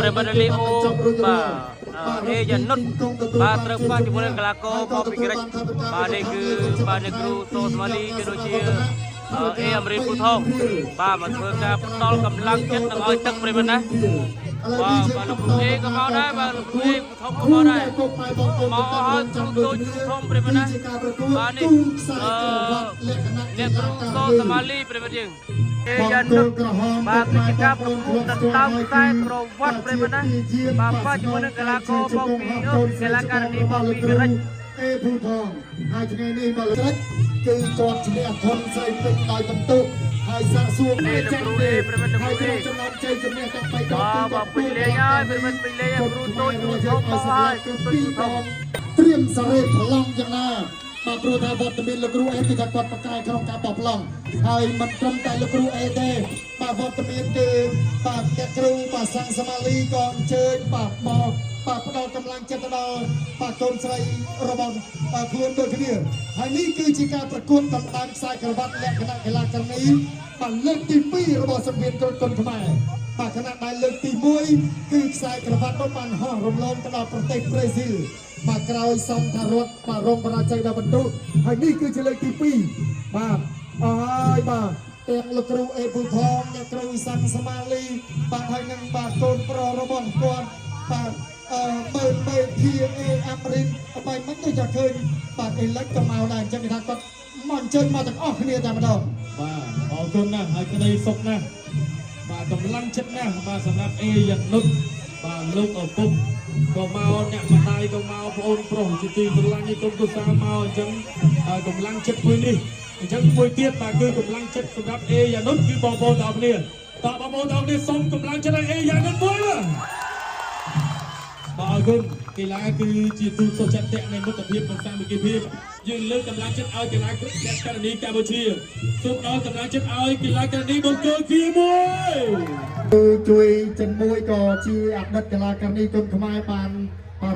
ប្រិមត្តលីអូបាទអេយ៉ានុតបាទត្រូវផ្សាយជាមួយនឹងកីឡាករបបពីក្រិចបាទនេះគឺបាទអ្នកគ្រូសូស្មាលីក៏ដូចជាអេអមរិនពូថងបាទមកធ្វើការផ្ដល់កម្លាំងចិត្តនឹងឲ្យទឹកប្រិមត្តណាបាទលោកគ្រូអេក៏មកដែរបាទលោកគ្រូអេពូថងក៏មកដែរមកឲ្យជុំដូចធំប្រិមត្តណាបាទនេះអ្នកគ្រូសូស្មាលីប្រិមត្តយើងអេយ៉ានុតបាទកិច្ចការប្រកួតដណ្ដើមខ្សែក្រវ៉ាត់ប្រិមត្តណាបាទបាច់ជាមួយនឹងកីឡាករបោកពីកីឡាការិនីបោកពីក្រិចអេភូថងហើយថ្ងៃនេះមកក្រិចគឺគាត់ឈ្នះធនស្រីពេជ្រដោយបន្ទុកហើយសាកសួរនេះលោកគ្រូអេប្រិមត្តលោកគ្រូអេចំណងជ័យជំនះទាំង3ដងបាទពេញលេងហើយប្រិមត្តពេញលេងគ្រូតូចគ្រូធំមកហើយគ្រូតូចធំត្រៀមសរេប្រឡងយ៉ាងណាបាទព្រោះថាវត្តមានលោកគ្រូអេគឺថាគាត់ប្រកាយក្នុងការបោះប្លង់ហើយមិនត្រឹមតែលោកគ្រូអេទេបាទវត្តមានគឺបាទអ្នកគ្រូបាទសាំងសមាលីក៏អញ្ជើញបាទមកបាទផ្ដល់កម្លាំងចិត្តទៅដល់បាទកូនស្រីរបស់បាទខ្លួនដូចគ្នាហើយនេះគឺជាការប្រកួតដណ្ដើមខ្សែក្រវ៉ាត់លក្ខណៈកីឡាការិនីបាទលើកទី2របស់សង្វៀនគ្រុឌគុនខ្មែរបាទខណៈដែលលើកទី1គឺខ្សែក្រវ៉ាត់នោះបានហោះរំលងទៅដល់ប្រទេសប្រេស៊ីលបាទក្រោយសំថារតបាទរងបរាជ័យដល់បន្ទុកហើយនេះគឺជាលើកទី2បាទអស់ហើយបាទទាំងលោកគ្រូអេពូថងអ្នកគ្រូសាំងសមាលីបាទហើយនឹងបាទកូនប្រុសរបស់គាត់បាទមើលធាអេអាប់រិនបាយមិនទៅចាឃើញបាទអេលិចក៏មកដែរអញ្ចឹងគេថាគាត់មកអញ្ជើញមកទាំងអស់គ្នាតែម្ដងបាទអរគុណណាស់ហើយក្តីសុខណាស់បាទកម្លាំងចិត្តណាស់បាទសម្រាប់អេយ៉ាងនុតបាទលោកឪពុកក៏មកអ្នកម្ដាយក៏មកបងអូនប្រុសជាទីស្រឡាញ់នេះគុំគូសាមកអញ្ចឹងកម្លាំងចិត្តមួយនេះអញ្ចឹងមួយទៀតបាទគឺកម្លាំងចិត្តសម្រាប់អេយ៉ាងនុតគឺបងប្អូនទាំងគ្នាតើបងប្អូនទាំងគ្នាសូមកម្លាំងចិត្តឲ្យអេយ៉ាងនុតមួយបាទអរគុណកីឡាគឺជាទូសុចតៈនៃមិត្តភាពនិងសាមគ្គីភាពយើងលើកកម្លាំងចិត្តឲ្យកីឡាការិនីកម្ពុជាសូមដល់កម្លាំងចិត្តឲ្យកីឡាការិនីបង្គោលជាមួយជួយចិនមួយក៏ជាអតីតកីឡាការិនីគុនខ្មែរបាន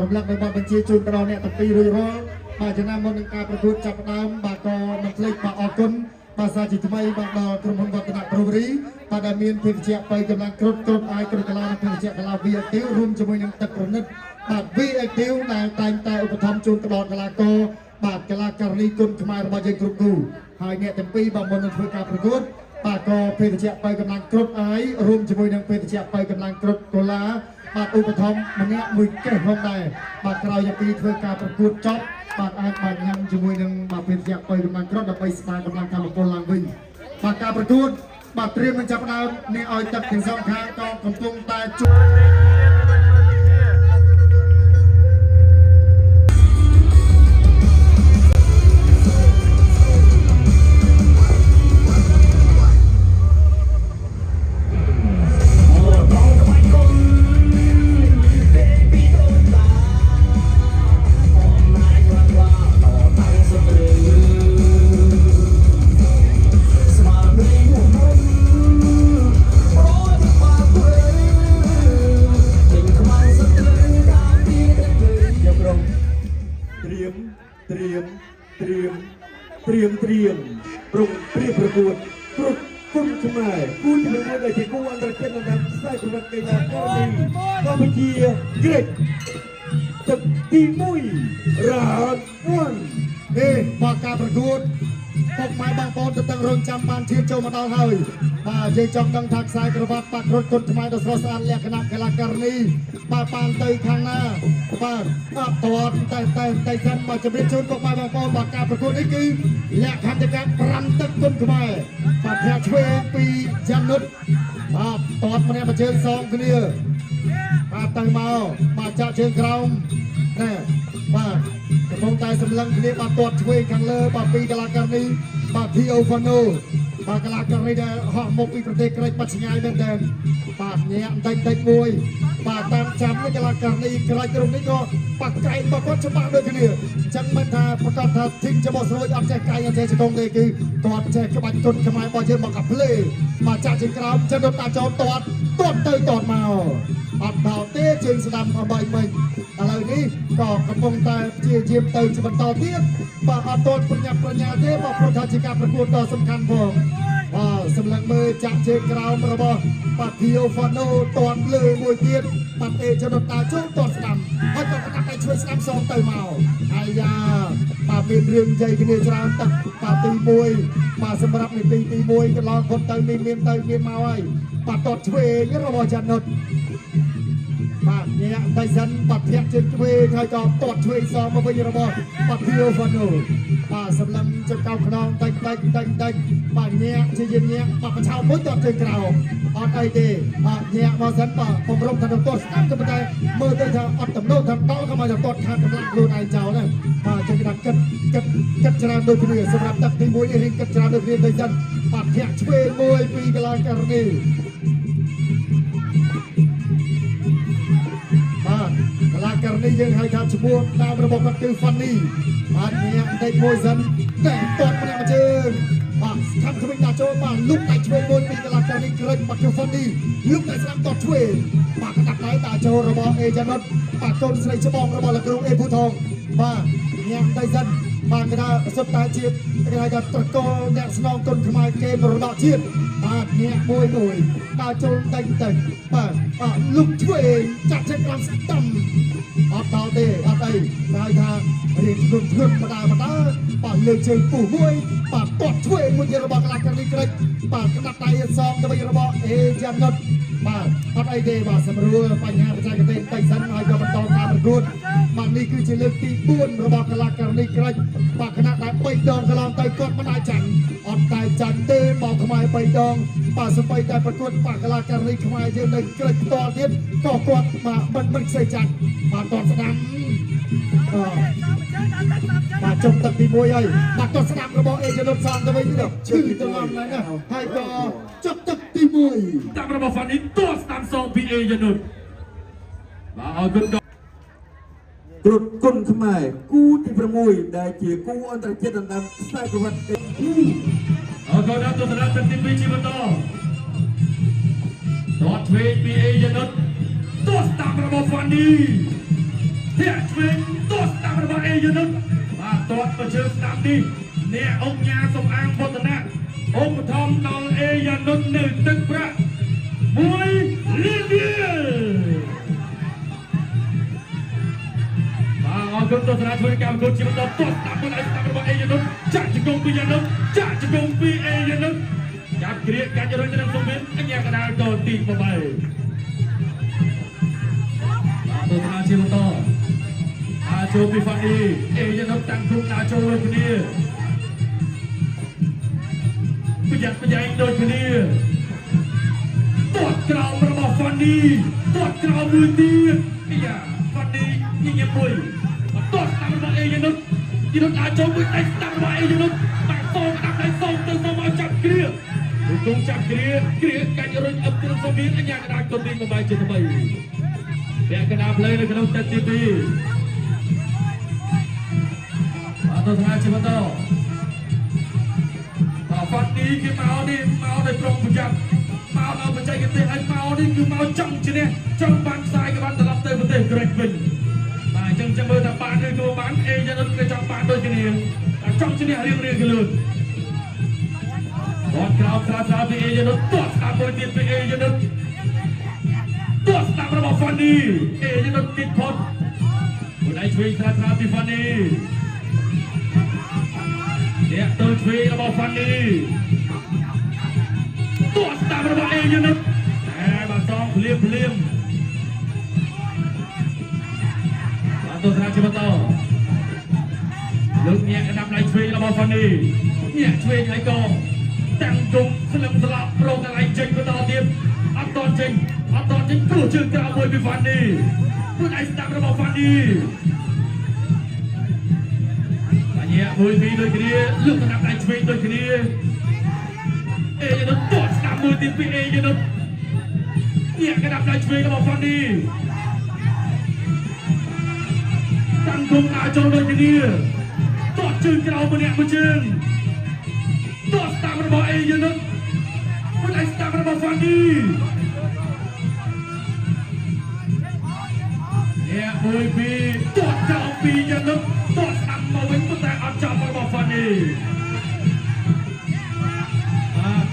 រំលឹកនៅបទបញ្ជាជូនដល់អ្នកទាំងពីររួចរាល់បាទចំណាំមុននឹងការប្រកួតចាប់ផ្ដើមបាទក៏មិនភ្លេចបាទអរគុណបាទសាជាថ្មីបាទដល់ក្រុមហ៊ុនវឌ្ឍនប្រូវរីបាទដែលមានភេទជ្ជៈបីកម្លាំងគ្រប់អាយគ្រប់កីឡានិងភេទជ្ជៈកីឡា VATV រួមជាមួយនឹងទឹកប្រណិតបាទ VATV ដែលតែងតែឧបត្ថម្ភជូនទៅដល់កីឡាករបាទកីឡាការិនីគុនខ្មែររបស់យើងគ្រប់គូហើយអ្នកទាំងពីរបាទមុននឹងធ្វើការប្រកួតបាទក៏ភេទជ្ជៈបីកម្លាំងគ្រប់អាយរួមជាមួយនឹងភេទជ្ជៈបីកម្លាំងគ្រប់កូឡាបាទឧបត្ថម្ភម្នាក់មួយកេះផងដែរបាទក្រោយពីធ្វើការប្រកួតចប់បាទអាចបានញ៉ាំជាមួយនឹងបាទភេទជ្ជៈបីកម្លាំងគ្រប់ដើម្បីស្ដារកម្លាំងកម្មពលឡើងវិញបាទការប្រកួតបាទត្រៀមនឹងចាប់ផ្ដើមអ្នកឲ្យទឹកទាំងសងខាងក៏កំពុងតែជួបត្រៀមប្រងព្រៀបប្រកួតគ្រប់គុណខ្មែរគូទី1ដែលជាគូអន្តរជាតិនៅខ្សែប្រវត្តិកីឡាការិនីកម្ពុជាក្រិចទឹកទី1រ៉ាត1នេះមកការប្រកួតពុកម៉ែបងប្អូនទៅទាំងរងចាំបានឈានចូលមកដល់ហើយបាទយើងចង់ដឹងថាខ្សែក្រវ៉ាត់បាក់រត់គុណខ្មែរដ៏ស្រស់ស្អាតលក្ខណៈកីឡាការិនីបាទបានទៅខាងណាបាទអត់តតតែសិនមកជម្រាបជូនពុកម៉ែបងប្អូនបាទការប្រកួតនេះគឺលក្ខន្តិកៈ5ទឹកគុណខ្មែរបាទផ្នែកឆ្វេងពីយ៉ានុតបាទតតម្នាក់មួយជើងសងគ្នាបាទទៅមកបាទចាក់ជើងក្រោមណែបាទកំពុងតែសម្លឹងគ្នាបាទទាត់ឆ្វេងខាងលើបាទពីកីឡាការិនីបាទ Theo Fano បាទកីឡាការិនីដែលហោះមកពីប្រទេសក្រិចបាត់ឆ្ងាយមែនទែនបាទញាក់បន្តិចមួយបាទតាមចាំកីឡាការិនីក្រិចក្រុមនេះក៏បាក់កែងរបស់គាត់ច្បាស់ដូចគ្នាអញ្ចឹងមិនថាប្រកាសថាធីមរបស់ស្រួយអត់ចេះកែងអត់ចេះជង្គង់ទេគឺគាត់ចេះក្បាច់គុណខ្មែររបស់យើងមកកាផ្លេបាទចាក់ជាក្រោមចិនរត់តាចោលទាត់ទៅទាត់មកអត់ដល់ទេជើងស្ដាំអបីមិញឥឡូវនេះក៏កំពុងតែព្យាយាមទៅជាបន្តទៀតបាទអត់ទាន់ប្រញាប់ប្រញាល់ទេបើព្រោះថាជាការប្រកួតដ៏សំខាន់ផង សម្លឹងមើលចាក់ជើងក្រោមរបស់បាត់ភីអូហ្វាណូតន់លើមួយទៀតបាត់អេចដុតតាចូលតន់ស្ដាំហើយក៏កាត់តែជួយស្ដាំសងទៅមកអាយ៉ាបាទមានរឿងនិយាយគ្នាច្រើនទឹកបាទទី1បាទសម្រាប់នីតិទី1កន្លងផុតទៅមានមកហើយបាទតតឆ្វេងរបស់ចានុតបាទញ៉ាំដៃសិនបាត់ធាក់ជើងឆ្វេងហើយក៏តតឆ្វេងសងមកវិញរបស់បាត់ភីអូហ្វាណូបាទសម្លឹងចង្កោខ្នងតិចបាទញ៉ាំជាញ៉ាំបាត់បឆោមួយតតជើងក្រោមអត់អីទេបាទញ៉ាំមកសិនបាទបំរុងថាតតស្ដាប់ក៏ប៉ុន្តែមើលទៅថាអត់តំណូលថាតក៏មកតតខាងកម្លាំងខ្លួនឯងចោលណាបាទចឹងគេថាគិតច្រើនដូចគ្នាសម្រាប់ទឹកទី1នេះរៀងគិតច្រើនដូចគ្នាទៅសិនបាទធាក់ឆ្វេងមួយពីកន្លងករណីបាទកន្លងករណីយើងហៅថាឈ្មោះតាមរបស់គាត់គឺ Funny បាទញ៉ាំតិចមួយសិនតែតតម្នាក់មួយជើងបាទខាត់វិញដាក់ចូលបាទលុកតែឆ្វេងមួយពីកន្លងករណីក្រិចបាត់គឺ Funny លុកតែស្ដាប់តតឆ្វេងបាទកាត់ដៃដាក់ចូលរបស់អេចានុតបាទកូនស្រីច្បងរបស់លោកគ្រូអេភូថងបាទញ៉ាំតិចសិនបាទគេថាសុទ្ធតែជាតិគេថាត្រកូលអ្នកស្នងគុណខ្មែរគេមរតកជាតិបាទញ៉ាំមួយដាក់ចូលតិចបាទលុកឆ្វេងចាក់ចេញតាមស្ដាំអត់ដល់ទេអត់អីគេថារៀងធ្ងន់ម្ដងបាទលើកជើងពុះមួយបាទតតឆ្វេងមួយរបស់កន្លះកានេះក្រិចបាទក្តាប់ដៃសងទៅវិញរបស់អេយ៉ានុតបាទអត់អីទេបាទសម្រួលបញ្ហាបច្ចេកទេសតិចសិនហើយក៏បន្តការប្រកួតបាទនេះគឺជាលើកទី4របស់កន្លះកានេះក្រិចបាទគណៈដែល3ដងកន្លងទៅគាត់មិនអាចចាញ់អត់តែចាញ់ទេមកខ្មែរ3ដងបាទសម្បីតែប្រកួតបាទកន្លះកានេះខ្មែរយើងនៅក្រិចផ្ទាល់ទៀតក៏គាត់បាទមិនខ្ចីចាញ់បាទតតស្ដាំបាទចុងទឹកទី1ហើយបាទតតស្ដាំរបស់អេយ៉ានុតសំទៅវិញទៀតឈឺទៅឡើងហើយណាហើយក៏ចុងទឹកទី1តាមរបស់ Fanny តោះស្ដាំសងពីអេយ៉ានុតបាទអរគុណគ្រុឌគុណខ្មែរគូទី6ដែលជាគូអន្តរជាតិដណ្ដើមខ្សែក្រវ៉ាត់អរគុណដល់ទស្សនាទឹកទី2ជាបន្តតតឆ្វេងពីអេយ៉ានុតតោះស្ដាំរបស់ Fanny ធាក់ឆ្វេងតោះស្ដាំរបស់អេយ៉ានុតបាទតតមកជើងស្ដាំនេះអ្នកអង្គញាសំអាងវឌ្ឍនៈឧបត្ថម្ភដល់អេយ៉ានុតនៅទឹកប្រាក់មួយលីបៀបាទអរគុណទស្សនាធ្វើកម្មគុណជាបន្តតោះស្ដាំមកឲ្យស្ដាំរបស់អេយ៉ានុតចាក់ជង្គង់ពីយ៉ានុតចាក់ជង្គង់ពីអេយ៉ានុតចាប់គ្រាកាច់រុញទៅនឹងសុំមានអញ្ញាកដាលតទី8បាទទស្សនាជាបន្តចូលពី Fanny អេយ៉ានុតតាំងគុំដាក់ចូលដូចគ្នាប្រយ័ត្នប្រយែងដូចគ្នាទាត់ក្រោមរបស់ Fanny ទាត់ក្រោមមួយទៀតអាយ៉ា Fanny ញញឹមមួយទាត់តាមរបស់អេយ៉ានុតយនុតអាចចូលមួយដៃស្ដាំរបស់អេយ៉ានុតបាក់សងដាក់ដៃសងទៅសងមកចាប់គ្រាគង់ចាប់គ្រាកាច់រុញអឹបគ្រឿងសុំមានអញ្ញាកដាលកុំមានបាយជាថ្មីពាក់កណ្ដាលផ្លូវនៅក្នុងទឹកទី2ទស្សនាជាបន្តFanny គឺមកនេះមកដោយប្រុងប្រយ័ត្នមកដល់បច្ចេកទេសឲ្យមកនេះគឺមកចង់ឈ្នះចង់បានខ្សែក្បាត់ត្រឡប់ទៅប្រទេសក្រិចវិញបាទអញ្ចឹងមើលថាបានឬក៏បានអេយ៉ានុតគឺចង់បានដូចគ្នាតែចង់ឈ្នះរៀងៗខ្លួនបត់ក្រោមស្រាលពីអេយ៉ានុតទាត់ស្ដាប់មួយទៀតពីអេយ៉ានុតទាត់ស្ដាប់របស់ Fanny អេយ៉ានុតគិតផុតមួយដៃឆ្វេងស្រាលពី Fannyអ្នកទៅឆ្វេងរបស់ Fanny ទោះស្ដាប់របស់អេយ៉ានុតបាទសងភ្លាមបាទទស្សនាជាបន្តលើកញាក់កណ្ដាប់ដៃឆ្វេងរបស់ Fanny ញាក់ឆ្វេងហើយក៏តាំងគុំស្លឹមស្លាប់ប្រងកន្លែងចេញបន្តទៀតអត់តន់ចេញព្រោះជើងក្រោមមួយពី Fanny មួយដៃស្ដាប់របស់ Fannyមួយពីរដូចគ្នាលើកកណ្ដាប់ដៃឆ្វេងដូចគ្នាអេយ៉ានុតទាត់ស្ដាំមួយទៀតពីអេយ៉ានុតញាក់កណ្ដាប់ដៃឆ្វេងរបស់ Fanny តាំងគុំដាក់ចូលដូចគ្នាទាត់ជើងក្រោមម្នាក់មួយជើងទាត់ស្ដាំរបស់អេយ៉ានុតមួយដៃស្ដាំរបស់ Fanny អ្នកមួយពីរទាត់ចោលពីយ៉ានុតទាត់ស្ដាំមកវិញតែអត់ចាប់របស់ Fanny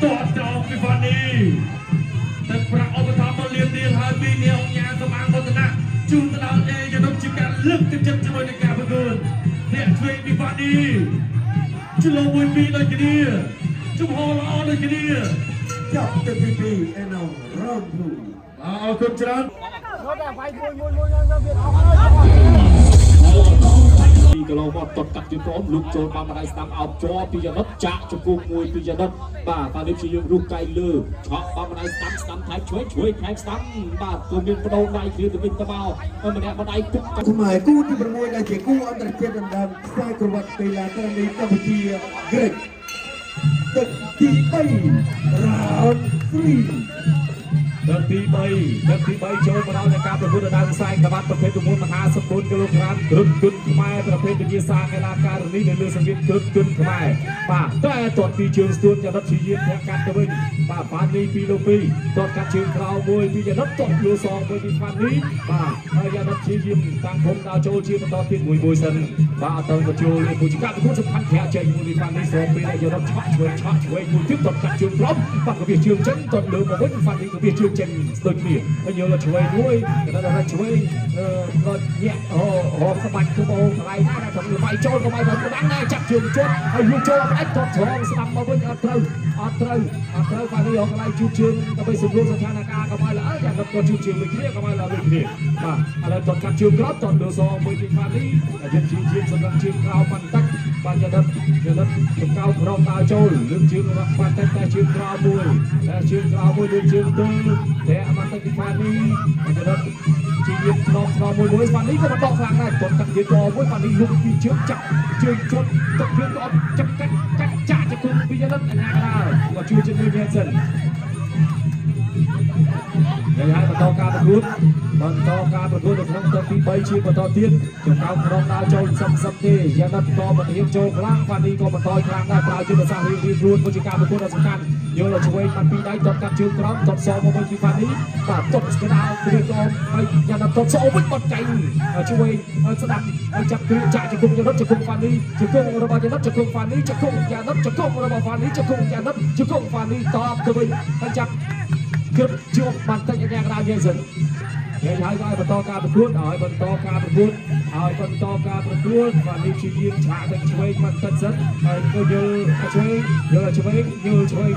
ទាត់ ជួនដល់អេយនុជាការលើកទឹកចិត្តជាមួយនឹងការប្រកួតអ្នកឆ្វេងពីវ៉ាឌីជលមួយពីរដូចគ្នាជំហរល្អដូចគ្នា ចាប់ទឹកទី2 and now round 2 អរគុណច្រើនពីគីឡូមកតត់កាត់ជើងក្រោមលោកចូលបានម្ដាយស្ដាំអោបជាប់ពីយនុតចាក់ជង្គង់មួយពីយនុតបាទតានេះជាយើងរូបកៃលើឆក់បានម្ដាយស្ដាំថែមជួយថែមស្ដាំបាទគូមានបដូរដៃគ្នាទៅវិញទៅមកម្នាក់ម្ដាយទុក ខ្មែរគូទី6ដែលជាគូអន្តរជាតិដណ្ដើមខ្សែក្រវ៉ាត់កីឡាករនៃកម្ពុជាក្រិចទឹកទី3 round 3 ទឹកទី3ចូលមកដល់នៃការប្រកួតដណ្ដើមខ្សែក្រវ៉ាត់ប្រភេទទម្ងន់54គីឡូក្រាមគ្រុតគុណខ្មែរប្រភេទវិញ្ញាសាកីឡាការិនីនៅលើសង្វៀនគ្រុតគុណខ្មែរបាទតែទាត់ពីជើងស្ទួតយនុតជាយាមធាក់កាត់ទៅវិញបាទបាននេះ2លើ2ទាត់កាត់ជើងក្រោមមួយពីយនុតទាត់លើសងមួយពីផាននេះបាទហើយយនុតជាយាមតាំងភុំដល់ចូលជាបន្តទៀតមួយសិនបាទអត់ទៅបញ្ចូលនេះពុជកាប្រកួតសំខាន់ប្រាក់ចេញមួយពីផាននេះស្រោបពេលយនុតឆក់ឆ្វេងមួយទៀតទាត់កាត់ជើងក្រោមបាទក៏វាជើងចឹងទាត់លើមកវិញផាននេះក៏វាជើងចេញស្ដូចគ្នាហើយយកឆ្វេងមួយក៏ដល់ឆ្វេងក៏ញាក់ហោស្បាច់គឺបងកន្លែងណាតែវាបាយចូលក៏បាយទៅដាំដែរចាប់ជើងជត់ហើយយកចូលផ្ដាច់ទាត់ត្រង់ស្ដាំមកវិញអត់ត្រូវផាននេះយកកន្លែងជូតជើងដើម្បីសម្រួលស្ថានភាពក៏បាយល្អយ៉ាងក៏ជូតជើងមួយគ្នាក៏បាយល្អមួយគ្នាបាទឥឡូវទាត់កាត់ជើងក្រោមទាត់លើសងមួយពីផាននេះយើងជាសម្រាប់ជើងក្រោមបន្តិចបាទយនុតចំកៅប្រងដើរចូលលើកជើងរបស់បន្តិចតែជើងក្រោមមួយលើកជើងទល់តែអមតទីផាននេះយនុតជាយាមធ្នមមួយផាននេះក៏បន្តខ្លាំងដែរទាត់កាត់ជើងក្រោមមួយផាននេះលុបពីជើងចាប់ជើងជត់ទឹកជើងក៏អត់ចាប់កាត់ចាក់ជង្គង់ពីយនុតអញ្ញាកដាលក៏ជួយជាមួយញ៉ែសិនហើយបន្តការប្រកួតនៅក្នុងទឹកទី3ជាបន្តទៀតចំកៅក្រុមដើរចូលសឹកទេយ៉ាងណាក៏មិនហ៊ានចូលខ្លាំងប៉ានេះក៏បន្តខ្លាំងដែរប្រើជាភាសារៀងខ្លួនមួយជាការប្រកួតដ៏សំខាន់យកលើឆ្វេងបានពីដៃទាត់កាត់ជើងក្រោមទាត់សងមកវិញពីប៉ានេះបាទទាត់ស្ដារគ្រាក្រោមហើយយ៉ាងណាទាត់សងវិញបាត់ចៃឆ្វេងស្ដាប់ហើយចាប់គ្រាចាក់ជង្គង់យ៉ាងណាជង្គង់ប៉ានេះជង្គង់របស់យ៉ាងណាជង្គង់ប៉ានេះជង្គង់យ៉ាងណាជង្គង់របស់ប៉ានេះជង្គង់យ៉ាងណាជង្គង់ប៉ានេះតបទៅវិញហើយចាប់គិតជាប់បន្តិចយ៉ាងណាយើងសិនហើយបន្តការប្រកួតហើយបន្តការប្រកួតបាទនេះជាយាមឆាកទៅឆ្វេងបន្តិចសិនហើយក៏យល់ឆ្វេង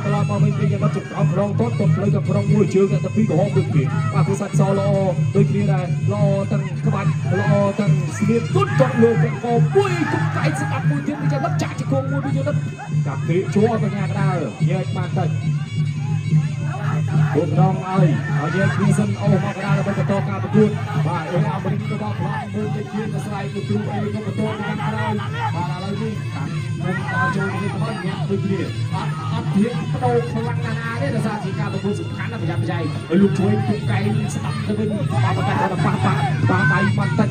ត្រឡប់មកវិញពីយ៉ាងណាជុំអោក្រងទាត់ផ្លូវក៏ក្រងមួយជើងតែពីរកំហុសដូចគ្នាបាទគឺសាច់សល្អដូចគ្នាដែរល្អទាំងក្បាច់ល្អទាំងស្លៀកគុតទាត់លើកកមួយគុំកែស្ដាប់មួយទៀតពីយ៉ាងណាចាក់ជង្គង់មួយពីយ៉ាងណាកាប់គេជួបញ្ញាកដាលញែកបានតិចពួករងឲ្យយើងគ្មានសិនអូមកកដាលដើម្បីបន្តការប្រកួតបាទអេអាមេរិកក៏បោកខ្លាំងមួយដូចជាស្រ័យទៅគ្រូអេក៏បន្តការក្រោយបាទឥឡូវនេះខ្ញុំដល់ចូលនេះទៅញ៉ាំដូចគ្នាអត់ហ៊ានបដូរខ្លាំងណាស់ទេដោយសារជាការប្រកួតសំខាន់ណាស់ប្រយ័ត្នប្រយែងហើយលោកជួយគុំកែស្ដាប់ទៅវិញបាទតែប៉ះដៃបន្តិច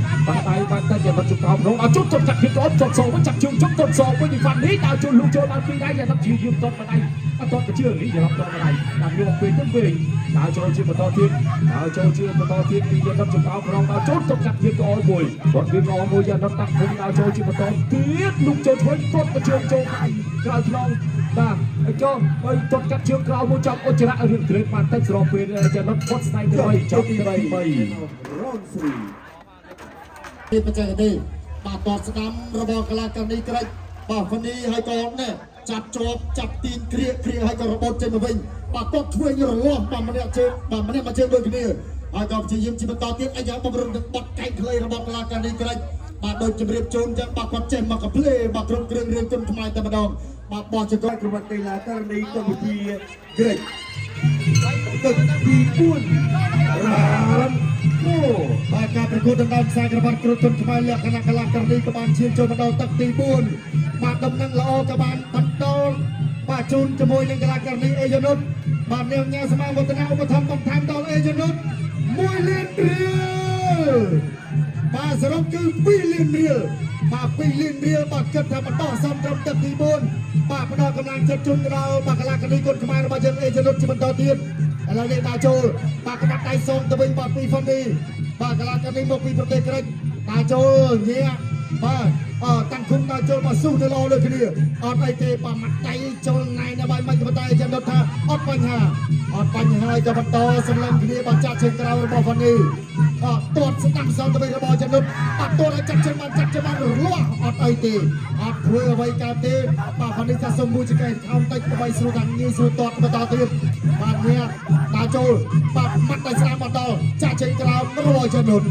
យ៉ាងមិនជុំក្រោមរងអត់ជុំចាប់ពីក្អមចាប់សងវិញចាប់ជើងជុំទាត់សងវិញពីវ៉ាន់នេះដល់ចូលលោកចូលដល់ពីដៃយ៉ាងណាជាយាមទាត់ម្ដាយអត់ទាត់ទៅជើងនេះយ៉ាងទាត់ម្ដាយដល់យកពេលទៅវិញដល់ចូលជាបន្តទៀតពីយ៉ាងណាជុំក្រោមរងដល់ចូលទាត់ចាប់ពីក្អមមួយទាត់ពីក្អមមួយយ៉ាងណាតាក់វិញដល់ចូលជាបន្តទៀតលោកចូលធ្វើទាត់ទៅជើងចូលក្រោយឆ្លងបាទហើយចូលហើយទាត់កាត់ជើងក្រោមមួយចាប់អុចរៈរឿងក្រេតបានតិចស្របពេលយ៉ាងណាផុតស្នៃទៅចាប់ទី3 round 3ទីបច្ចេកទេសបាទតតស្ដាំរបស់កីឡាករនេះក្រិចបាទហ្វនីហើយក៏នេះចាប់ជាប់ចាប់ទីនគ្រាហើយក៏របត់ចេញមកវិញបាទតតធ្វើរលាស់បាទម្នាក់ជើងមួយជើងដូចគ្នាហើយក៏ព្យាយាមជាបន្តទៀតអាយ៉ាបំរុងនឹងបត់កែងខ្លីរបស់កីឡាករនេះក្រិចបាទដូចជម្រាបជូនចឹងបាទគាត់ចេះមកកាផ្លេបាទក្រុមគ្រឿងរឿងគុណខ្មែរតែម្ដងបាទបោះចង្កេះ ក្រវ៉ាត់កីឡាករនៃកម្ពុជាក្រិចទឹកទី4 round 4 បាទការប្រកួតដណ្ដើមខ្សែក្រវ៉ាត់គ្រូទុនខ្មែរលក្ខណៈកីឡាករនេះក៏បានឈានចូលមកដល់ទឹកទី4បាទដំណឹងល្អក៏បានបន្តបាទជូនជាមួយនឹងកីឡាករនេះអេយនុតបាទនាងញ៉ាស្មាវឌ្ឍនាឧបត្ថម្ភបន្ថែមដល់អេយនុត1លានរៀលបាទសរុបគឺ2លានរៀលបាទ2លានរៀលបាទគិតថាបន្តសំត្រឹមទឹកទី4បាទផ្ដល់កម្លាំងចិត្តជូនដល់បាទកីឡាករនេះគុណខ្មែររបស់យើងអេយនុតជាបន្តទៀតឥឡូវនេះដើរចូលបាទក្បាត់ដៃសងទៅវិញបាទពីហ្វុននេះបាទកីឡាករនេះមកពីប្រទេសក្រិចដើរចូលញាក់បាទតាំងគុំដើរចូលមកស៊ូទៅល្អដូចគ្នាអត់អីទេបាទមកដៃចូលណៃនៅបាយមិនក៏តែចាំដល់ថាអត់បញ្ហាហើយក៏បន្តសម្លឹងគ្នាបាទចាក់ជើងក្រោយរបស់ហ្វុននេះទាត់ ស្ដាំសងទៅវិញរបស់ចនុតបាត់តួឲ្យចាត់chânបានរលាស់អត់អីទេអត់ធ្វើអ្វីកើតទេបាទផានីសាសុំមួយចង្កេះខំតិចដើម្បីស្រួលថាងាយស្រួលតតបន្តទៀតបាទនេះតាចូលបាទមាត់តែស្ដាំមកដល់ចាក់ចេញក្រោមរបស់ចនុត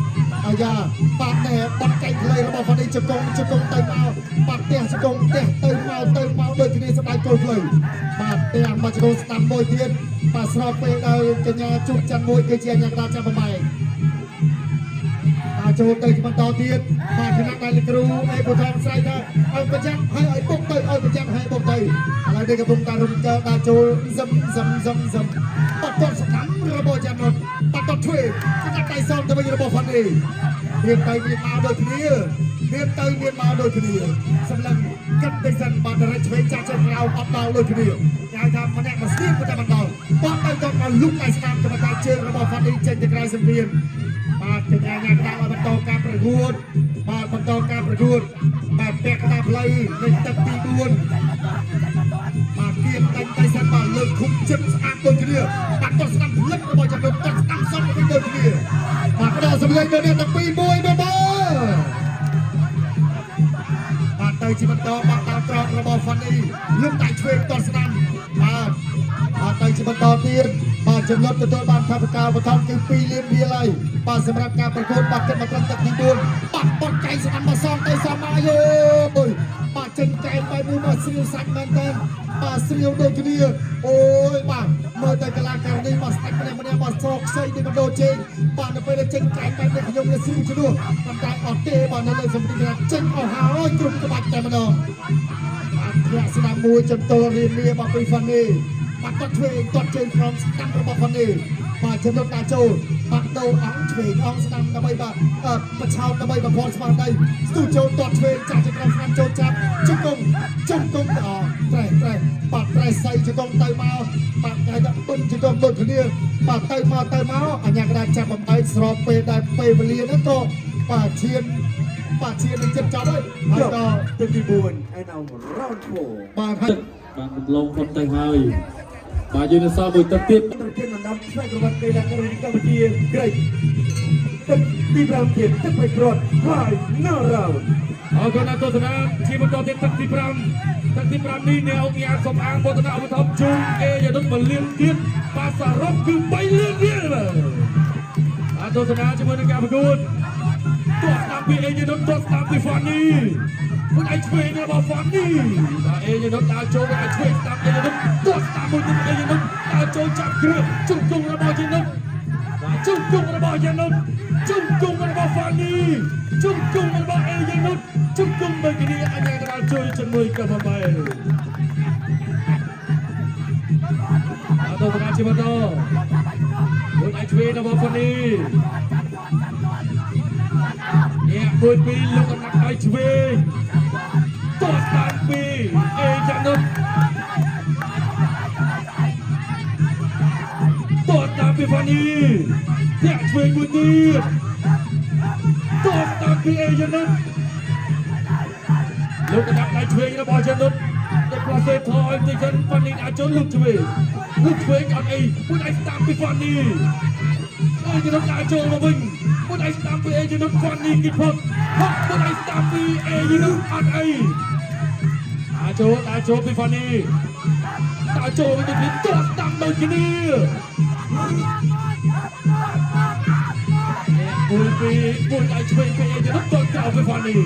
អាយ៉ាបាទណែបាត់កែកខ្លីរបស់ផានីជង្គង់ទៅមកបាត់ផ្ទះជង្គង់ផ្ទះទៅមកដូចគ្នាស្បែកគោលផ្លូវបាទផ្ទះមកជង្គង់ស្ដាំមួយទៀតបាទស្របពេលដល់កញ្ញាជួបច័ន្ទមួយគឺជាអញ្ញាកតាចាប់ប្រម៉ែចូលទៅបន្តទៀតបាទគណៈដែលគ្រូអេបុត្រស្រ័យថាឲ្យប្រចាំឲ្យបុកទៅឲ្យប្រចាំឲ្យបុកទៅឥឡូវនេះកំពុងតែរំកើដល់ចូលសឹមបាត់តត់ស្ដាំរបស់ចាំនោះបាត់តត់ធ្វើគណៈដៃសំទៅវិញរបស់ផានីមានទៅមានមកដូចគ្នាសម្លឹងកាត់ទៅសិនបាទរែកឆ្វេងចាក់ចេញក្រៅអត់ដល់ដូចគ្នាយ៉ាងថាម្នាក់មកស្ទាបតែមិនដល់បាត់ទៅដល់មកលុកដៃស្ដាំទៅបន្តជើងរបស់ផានីចេញទៅក្រៅសម្ពានបាទកញ្ញាញ៉ាំដាក់ឲ្យបន្តការប្រកួតបាទបាទពាក់កណ្ដាលផ្លូវលេខទឹកទី4បាទគៀនដាច់ដៃសិនបាទលើកឃុំចិត្តស្អាតដូចគ្នាបាត់តស្ដាំលឹករបស់ចំនួនតស្ដាំសំវិញដូចគ្នាបាទបដោះសម្លេងទៅនេះ12 1បាទបាទទៅជាបន្តបាក់តាមត្រង់របស់ហ្វានីលើកដៃឆ្វេងតស្ដាំបាទទៅជាបន្តទៀតបាទចំណុចទទួលបានថាវិការបឋមគឺ2លានរៀលហើយបាទសម្រាប់ការប្រកួតបាទគិតមកត្រឹមទឹកទី4បាទបត់កែស្ដាំមកសងទៅសមមកយោបាទចិនកែបែបនេះមកស្រាវសាច់មែនតើបាទស្រាវដូចគ្នាអូយបាទមើលទៅកីឡាករនេះមកស្ដាច់ម្នាក់មកស្រកខ្ចីនេះមកដូរជើងបាទនៅពេលចិនកែបែបនេះខ្ញុំនឹងស្រាវជំនួសប៉ុន្តែអត់ទេបាទនៅលើសម្ភារៈចេញអស់ហើយគ្រប់ក្បាច់តែម្ដងបាទធ្លាក់ស្ដាំមួយចំទល់រៀនលាបាទពីហ្វានីបាត់តធ្វើតត់ជើងក្រុមស្ដាំរបស់ផានីបាទចំណុចតាចូលបាត់ដូរអង្គឆ្វេងអង្គស្ដាំដើម្បីបាទបឆោតដើម្បីបំផន់ស្មារតីស្ទូចូលតត់ឆ្វេងចាក់ចក្រមស្ដាំចូលចាប់ជង្គង់ត្រេះបាទត្រេះសៃជង្គង់ទៅមកបាទគេដាក់ទុនជង្គង់ដូចគ្នាបាទទៅមកអញ្ញាកដាចាប់បំបីស្របពេលដែលពេលវេលាហ្នឹងក៏បាទឈាននឹងចិត្តចប់ហើយដល់ទឹកទី4 and now round 4បាទបាទកំឡុងផុតទៅហើយបាទយើងនឹងសល់មួយទឹកទៀតប្រធានអណ្ដាប់ផ្នែកប្រវត្តិកីឡាករកម្ពុជាក្រេកទឹកទី5ទៀតទឹកប្រក្រតហើយនៅរ៉ាវអរគុណអរគុណជាបន្តទៀតទឹកទី5នេះអ្នកអង្គការសំអាងវឌ្ឍនឧបត្ថម្ភជូនគេយនុត1លានទៀតបាទសរុបគឺ3លានទៀតអរគុណជាមួយនឹងការប្រកួតទោះស្ដាប់ពីអេយនុតទោះស្ដាប់ពីហ្វានីមួយឯងឆ្វេងរបស់ហ្វានីបាទអេយនុតដើរចូលឲ្យឆ្វេងស្ដាប់អេយនុតទោះស្ដាប់មួយទៀតអេយនុតដើរចូលចាប់គ្រឿងជង្គង់របស់យនុតបាទជង្គង់របស់យនុតជង្គង់របស់ហ្វានីជង្គង់របស់អេយនុតជង្គង់មួយគ្នាអញ្ញាកដាលជួយជាមួយកបបែអរគុណជាបន្តមួយឯងឆ្វេងរបស់ហ្វានីមួយពីរលោកកំណាក់ឲ្យឆ្វេងតោះស្ដាំពីអេយ៉ានុតតោះស្ដាំពីហ្វានីធាក់ឆ្វេងមួយទៀតតោះស្ដាំពីអេយ៉ានុតលោកកំណាក់ឲ្យឆ្វេងរបស់យ៉ានុតតែប្រសេថឲ្យទីសិនហ្វានីអាចចូលលោកឆ្វេងអត់អីមួយឯងស្ដាំពីហ្វានីអេយ៉ានុតអាចចូលមកវិញមួយឯងស្ដាំពីអេយ៉ានុតហ្វានីគិតផុតមួយឯងស្ដាំពីអេយ៉ានុតអត់អីអាចចូលពីហ្វានីតាចូលវិញទៅទោះស្ដាំដូចគ្នាមួយឯងឆ្វេងពីអេយ៉ានុតទៅក្រៅពីហ្វានី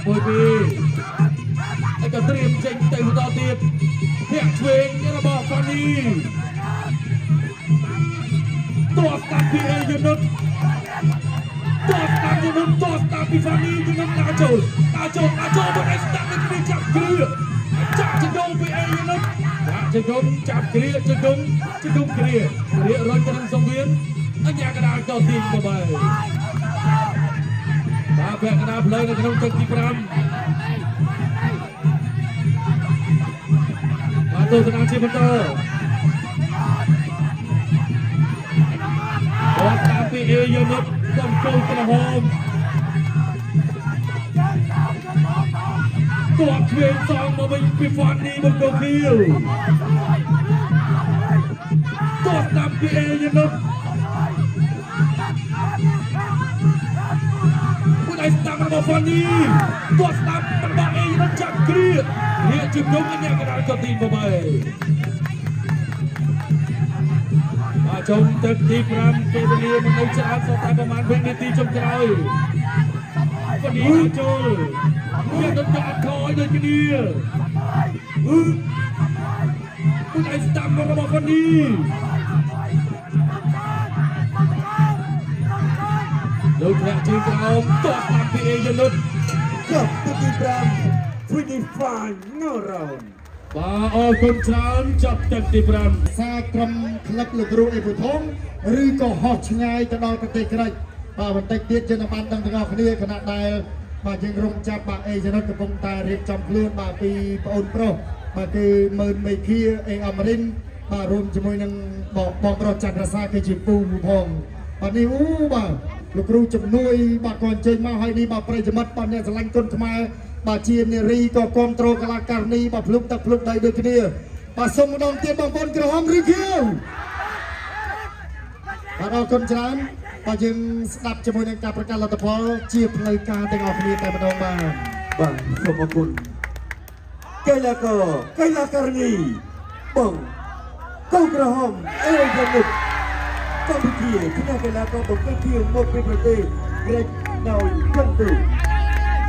មួយពីតែក៏ត្រៀមចេញទៅបន្តទៀតធាក់ឆ្វេងរបស់ហ្វានីទោះស្ដាំពីអេយ៉ានុតតោះស្ដាំយនុតតោះស្ដាំពីហ្វានីយនុតតាចូលមកឯងស្ដាំនឹងពីចាប់គ្រឿចាប់ជង្គង់ពីអេយ៉ានុតជង្គង់ចាប់គ្រឿជង្គង់គ្រឿរត់ទៅនឹងសង្វៀនអញ្ញាកដាលក៏ទីទៅបាយបាទពាក់កណ្ដាលផ្លូវនៅក្នុងទឹកទី5បាទទស្សនាជាបន្តតោះស្ដាំពីអេយ៉ានុតកំពុងក្រហមទោះឆ្វេងសងមកវិញពីហ្វានីបង្គោលខៀវទោះស្ដាំពីអេយ៉ានុត របស់ហ្វានីទាត់ស្ដាប់របស់អេរ៉ាចាក់គ្រារៀបជំនុំអ្នកកណ្ដាលក៏ទី8ចុងទឹកទី5ពេលវេលាមិននៅច្រើនសោះតែប្រហែលវិនាទីចុងក្រោយហ្វានីចូលវាទៅអត់ខយដូចគ្នាពុទ្ធឯស្ដាំរបស់ហ្វានីលោកអ្នកជើងក្រោមទាត់តាមពីអេយនុត ចប់ទឹកទី5 final round បាទអរគុណច្រើនចាប់ទឹកទី5 សាក្រុមក្លឹបលោកគ្រូអេពុធំឬក៏ហោះឆ្ងាយទៅដល់ប្រទេសក្រិចបាទបន្តិចទៀតយើងនឹងបានដឹងទាំងអស់គ្នាគណៈដែលបាទយើងរំចាប់បាទអេចំណុចកំពុងតែរៀបចំខ្លួនបាទពីប្អូនប្រុសបាទគឺមើលមេឃាអេអមរិនបាទរួមជាមួយនឹងបងប្រុសច័ន្ទរសាគឺជាពូផងបាទនេះអូបាទលោកគ្រូជំនួយបាទក៏អញ្ជើញមកហើយនេះបាទប្រិយមិត្តបាទអ្នកស្រឡាញ់គុណខ្មែរបាទជានារីក៏គ្រប់គ្រងកលាករនេះបាទភ្លុកទឹកភ្លុកដីដូចគ្នាបាទសូមម្ដងទៀតបងប្អូនក្រហមឬខៀវបាទអរគុណច្រើនបាទយើងស្ដាប់ជាមួយនឹងការប្រកាសលទ្ធផលជាផ្លូវការទាំងអស់គ្នាតែម្ដងបាទ បាទសូមអរគុណកីឡាករនេះបងកូនក្រហមអេយ៉ានុតកម្ពុជាគណៈកីឡាករបង្កើតពីមកពីប្រទេសក្រិចដោយគំរូ